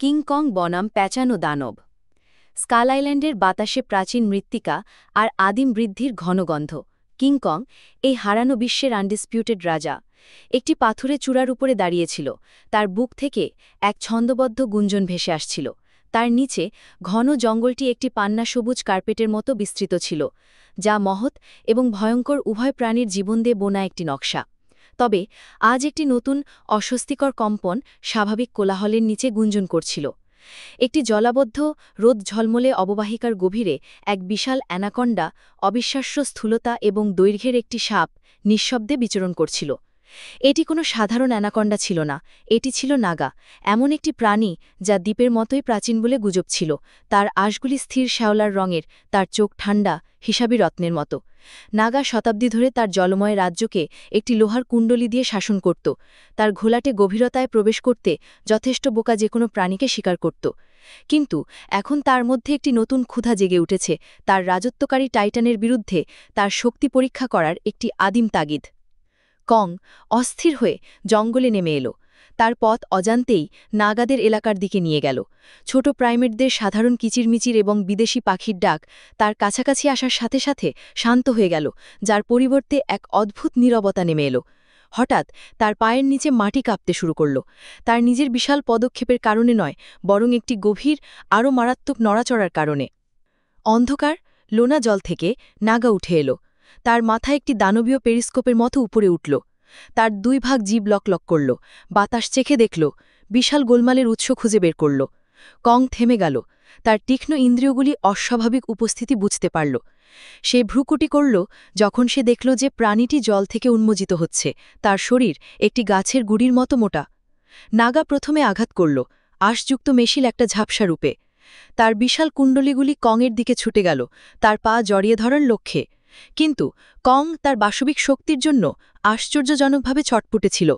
King Kong বনাম প্যাঁচানো দানব। Skull আইল্যান্ডের বাতাসে প্রাচীন মৃত্তিকা আর আদিম বৃদ্ধির ঘনগন্ধ। কিংকং, এই হারানো বিশ্বের আনডিসপিউটেড রাজা, একটি পাথুরে চূড়ার উপরে দাঁড়িয়েছিল। তার বুক থেকে এক ছন্দবদ্ধ গুঞ্জন ভেসে আসছিল। তার নিচে ঘন জঙ্গলটি একটি পান্না সবুজ কার্পেটের মতো বিস্তৃত ছিল, যা মহৎ এবং ভয়ঙ্কর উভয় প্রাণীর জীবন দিয়ে বোনা একটি নকশা। তবে আজ একটি নতুন অস্বস্তিকর কম্পন স্বাভাবিক কোলাহলের নিচে গুঞ্জন করছিল। একটি জলাবদ্ধ রোদ ঝলমলে অববাহিকার গভীরে এক বিশাল অ্যানাকন্ডা, অবিশ্বাস্য স্থূলতা এবং দৈর্ঘ্যের একটি সাপ, নিঃশব্দে বিচরণ করছিল। এটি কোনো সাধারণ অ্যানাকন্ডা ছিল না, এটি ছিল নাগা, এমন একটি প্রাণী যা দ্বীপের মতোই প্রাচীন বলে গুজব ছিল। তার আঁশগুলি স্থির শ্যাওলার রঙের, তার চোখ ঠান্ডা, হিসাবী রত্নের মতো। নাগা শতাব্দী ধরে তার জলময় রাজ্যকে একটি লোহার কুণ্ডলী দিয়ে শাসন করত। তার ঘোলাটে গভীরতায় প্রবেশ করতে যথেষ্ট বোকা যে কোনো প্রাণীকে শিকার করত। কিন্তু এখন তার মধ্যে একটি নতুন ক্ষুধা জেগে উঠেছে, তার রাজত্বকারী টাইটানের বিরুদ্ধে তার শক্তি পরীক্ষা করার একটি আদিম তাগিদ। কং অস্থির হয়ে জঙ্গলে নেমে এলো। তার পথ অজান্তেই নাগাদের এলাকার দিকে নিয়ে গেল। ছোট প্রাইমেটদের সাধারণ কিচিরমিচির এবং বিদেশি পাখির ডাক তার কাছাকাছি আসার সাথে সাথে শান্ত হয়ে গেল, যার পরিবর্তে এক অদ্ভুত নীরবতা নেমে এলো। হঠাৎ তার পায়ের নিচে মাটি কাঁপতে শুরু করল। তার নিজের বিশাল পদক্ষেপের কারণে নয়, বরং একটি গভীর, আরও মারাত্মক নড়াচড়ার কারণে। অন্ধকার লোনা জল থেকে নাগা উঠে এলো। তার মাথায় একটি দানবীয় পেরিস্কোপের মতো উপরে উঠল। তার দুই ভাগ জিভ লক করল, বাতাস চেখে দেখল, বিশাল গোলমালের উৎস খুঁজে বের করল। কং থেমে গেল, তার তীক্ষ্ণ ইন্দ্রিয়গুলি অস্বাভাবিক উপস্থিতি বুঝতে পারল। সে ভ্রুকুটি করল যখন সে দেখল যে প্রাণীটি জল থেকে উন্মোচিত হচ্ছে, তার শরীর একটি গাছের গুড়ির মতো মোটা। নাগা প্রথমে আঘাত করল, আঁশযুক্ত মেশিল একটা ঝাপসা রূপে। তার বিশাল কুণ্ডলীগুলি কংয়ের দিকে ছুটে গেল, তার পা জড়িয়ে ধরার লক্ষ্যে। কিন্তু কং তার বাসবিক শক্তির জন্য আশ্চর্যজনকভাবে ছটপটে ছিল।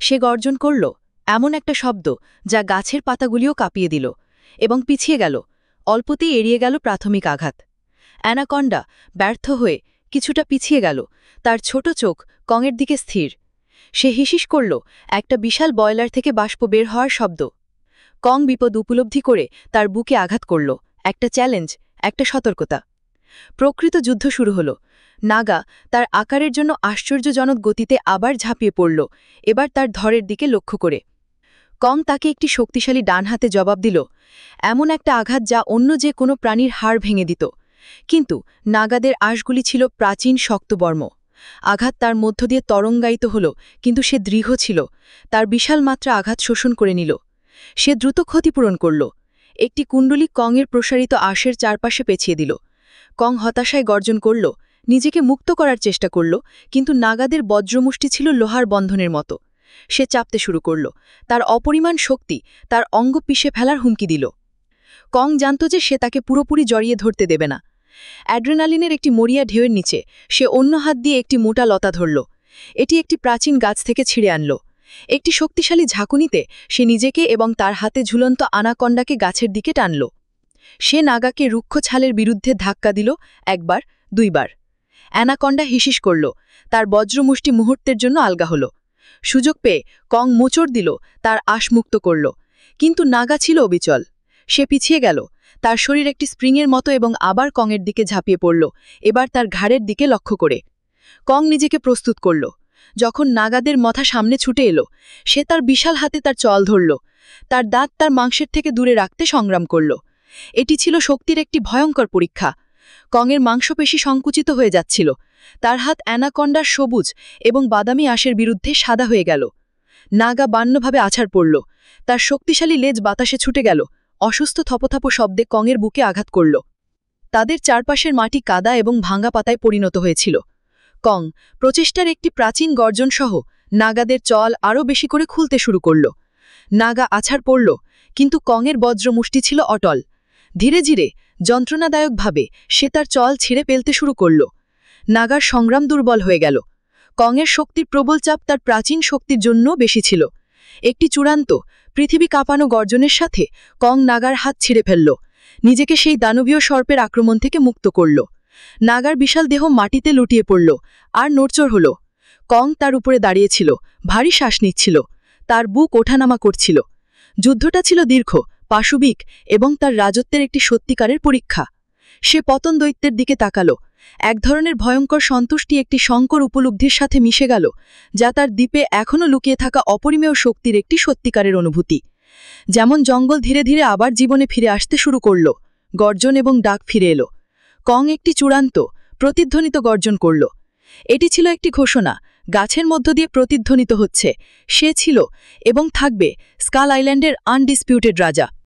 সে গর্জন করল, এমন একটা শব্দ যা গাছের পাতাগুলিও কাঁপিয়ে দিল, এবং পিছিয়ে গেল, অল্পতেই এড়িয়ে গেল প্রাথমিক আঘাত। অ্যানাকন্ডা ব্যর্থ হয়ে কিছুটা পিছিয়ে গেল, তার ছোট চোখ কংয়ের দিকে স্থির। সে হিসিস করল, একটা বিশাল বয়লার থেকে বাষ্প বের হওয়ার শব্দ। কং বিপদ উপলব্ধি করে তার বুকে আঘাত করল, একটা চ্যালেঞ্জ, একটা সতর্কতা। প্রকৃত যুদ্ধ শুরু হল। নাগা তার আকারের জন্য আশ্চর্যজনক গতিতে আবার ঝাঁপিয়ে পড়ল, এবার তার ধরের দিকে লক্ষ্য করে। কং তাকে একটি শক্তিশালী ডান হাতে জবাব দিল, এমন একটা আঘাত যা অন্য যে কোনো প্রাণীর হাড় ভেঙে দিত। কিন্তু নাগাদের আঁশগুলি ছিল প্রাচীন শক্তবর্ম। আঘাত তার মধ্য দিয়ে তরঙ্গায়িত হল, কিন্তু সে দৃঢ় ছিল। তার বিশাল মাত্রা আঘাত শোষণ করে নিল। সে দ্রুত ক্ষতিপূরণ করল। একটি কুণ্ডলী কংয়ের প্রসারিত আঁশের চারপাশে পেঁচিয়ে দিল। কং হতাশায় গর্জন করল, নিজেকে মুক্ত করার চেষ্টা করল, কিন্তু নাগাদের বজ্রমুষ্টি ছিল লোহার বন্ধনের মতো। সে চাপতে শুরু করল, তার অপরিমাণ শক্তি তার অঙ্গ পিষে ফেলার হুমকি দিল। কং জানত যে সে তাকে পুরোপুরি জড়িয়ে ধরতে দেবে না। অ্যাড্রেনালিনের একটি মরিয়া ঢেউয়ের নিচে সে অন্য হাত দিয়ে একটি মোটা লতা ধরল। এটি একটি প্রাচীন গাছ থেকে ছিঁড়ে আনল। একটি শক্তিশালী ঝাঁকুনিতে সে নিজেকে এবং তার হাতে ঝুলন্ত আনাকন্ডাকে গাছের দিকে টানল। সে নাগাকে রুক্ষ ছালের বিরুদ্ধে ধাক্কা দিল, একবার, দুইবার। অ্যানাকন্ডা হিসিস করল, তার বজ্রমুষ্টি মুহূর্তের জন্য আলগা হল। সুযোগ পেয়ে কং মোচড় দিল, তার আশমুক্ত করল। কিন্তু নাগা ছিল অবিচল। সে পিছিয়ে গেল, তার শরীর একটি স্প্রিংয়ের মতো, এবং আবার কংয়ের দিকে ঝাঁপিয়ে পড়ল, এবার তার ঘাড়ের দিকে লক্ষ্য করে। কং নিজেকে প্রস্তুত করল। যখন নাগাদের মাথা সামনে ছুটে এলো, সে তার বিশাল হাতে তার চল ধরল, তার দাঁত তার মাংসের থেকে দূরে রাখতে সংগ্রাম করল। এটি ছিল শক্তির একটি ভয়ঙ্কর পরীক্ষা। কংয়ের মাংসপেশি সংকুচিত হয়ে যাচ্ছিল, তার হাত অ্যানাকন্ডার সবুজ এবং বাদামি আঁশের বিরুদ্ধে সাদা হয়ে গেল। নাগা বান্যভাবে আছাড় পড়ল, তার শক্তিশালী লেজ বাতাসে ছুটে গেল, অসুস্থ থপথপ শব্দে কংয়ের বুকে আঘাত করল। তাদের চারপাশের মাটি কাদা এবং ভাঙা পাতায় পরিণত হয়েছিল। কং প্রচেষ্টার একটি প্রাচীন গর্জন সহ নাগাদের চল আরও বেশি করে খুলতে শুরু করল। নাগা আছাড় পড়ল, কিন্তু কংয়ের বজ্রমুষ্টি ছিল অটল। ধীরে ধীরে, যন্ত্রণাদায়কভাবে সে তার চল ছিঁড়ে ফেলতে শুরু করল। নাগার সংগ্রাম দুর্বল হয়ে গেল। কংয়ের শক্তির প্রবল চাপ তার প্রাচীন শক্তির জন্য বেশি ছিল। একটি চূড়ান্ত, পৃথিবী কাঁপানো গর্জনের সাথে কং নাগার হাত ছিঁড়ে ফেলল, নিজেকে সেই দানবীয় সর্পের আক্রমণ থেকে মুক্ত করল। নাগার বিশাল দেহ মাটিতে লুটিয়ে পড়ল, আর নড়চড় হল। কং তার উপরে দাঁড়িয়েছিল, ভারী শ্বাস নিচ্ছিল, তার বুক ওঠানামা করছিল। যুদ্ধটা ছিল দীর্ঘ, পাশবিক এবং তার রাজত্বের একটি সত্যিকারের পরীক্ষা। সে পতন দৈত্যের দিকে তাকালো। এক ধরনের ভয়ঙ্কর সন্তুষ্টি একটি সংকর উপলব্ধির সাথে মিশে গেল, যা তার দ্বীপে এখনও লুকিয়ে থাকা অপরিমেয় শক্তির একটি সত্যিকারের অনুভূতি। যেমন জঙ্গল ধীরে ধীরে আবার জীবনে ফিরে আসতে শুরু করল, গর্জন এবং ডাক ফিরে এলো। কং একটি চূড়ান্ত, প্রতিধ্বনিত গর্জন করল। এটি ছিল একটি ঘোষণা, গাছের মধ্য দিয়ে প্রতিধ্বনিত হচ্ছে, সে ছিল এবং থাকবে স্কাল আইল্যান্ডের আনডিসপিউটেড রাজা।